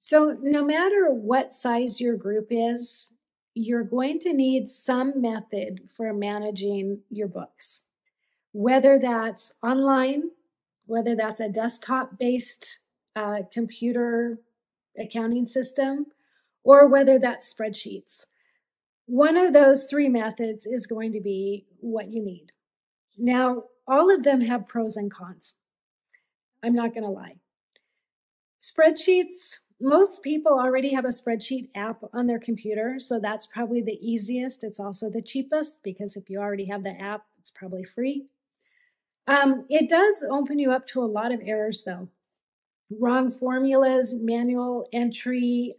So no matter what size your group is, you're going to need some method for managing your books, whether that's online, whether that's a desktop-based computer accounting system, or whether that's spreadsheets. One of those three methods is going to be what you need. Now, all of them have pros and cons. I'm not going to lie. Spreadsheets, most people already have a spreadsheet app on their computer, so that's probably the easiest. It's also the cheapest because if you already have the app, it's probably free. It does open you up to a lot of errors though. Wrong formulas, manual entry,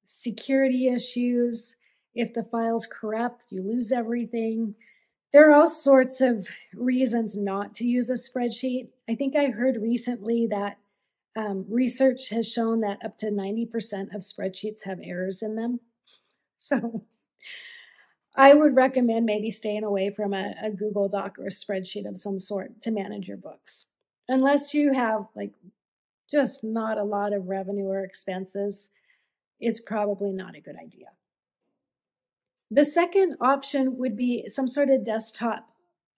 security issues. If the file's corrupt, you lose everything. There are all sorts of reasons not to use a spreadsheet. I think I heard recently that research has shown that up to 90% of spreadsheets have errors in them. So I would recommend maybe staying away from a Google Doc or a spreadsheet of some sort to manage your books. Unless you have like just not a lot of revenue or expenses, it's probably not a good idea. The second option would be some sort of desktop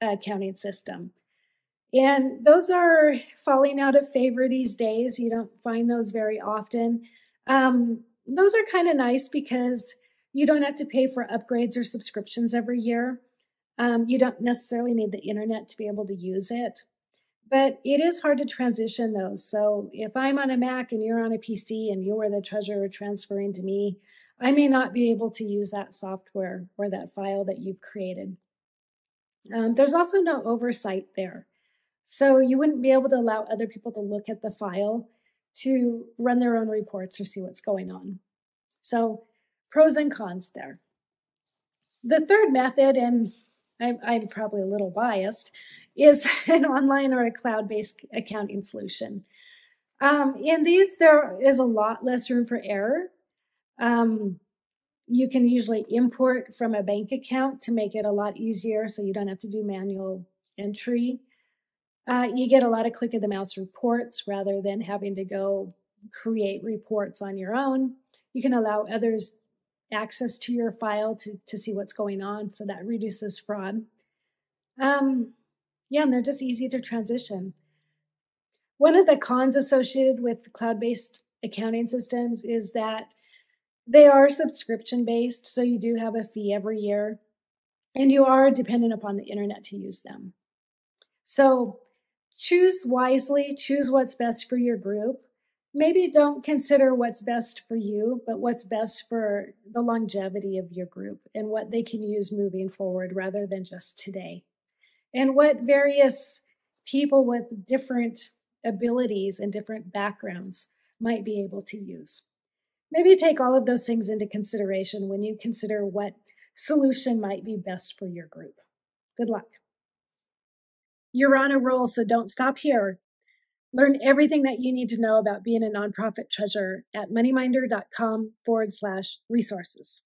accounting system. And those are falling out of favor these days. You don't find those very often. Those are kind of nice because you don't have to pay for upgrades or subscriptions every year. You don't necessarily need the internet to be able to use it. But it is hard to transition those. So if I'm on a Mac and you're on a PC and you are the treasurer transferring to me, I may not be able to use that software or that file that you've created. There's also no oversight there. So you wouldn't be able to allow other people to look at the file to run their own reports or see what's going on. So pros and cons there. The third method, and I'm probably a little biased, is an online or a cloud-based accounting solution. In these, there is a lot less room for error. You can usually import from a bank account to make it a lot easier so you don't have to do manual entry. You get a lot of click of the mouse reports rather than having to go create reports on your own. You can allow others access to your file to see what's going on, so that reduces fraud. Yeah, and they're just easy to transition. One of the cons associated with cloud-based accounting systems is that they are subscription-based, so you do have a fee every year, and you are dependent upon the internet to use them. So choose wisely, choose what's best for your group. Maybe don't consider what's best for you, but what's best for the longevity of your group and what they can use moving forward rather than just today. And what various people with different abilities and different backgrounds might be able to use. Maybe take all of those things into consideration when you consider what solution might be best for your group. Good luck. You're on a roll, so don't stop here. Learn everything that you need to know about being a nonprofit treasurer at moneyminder.com/resources.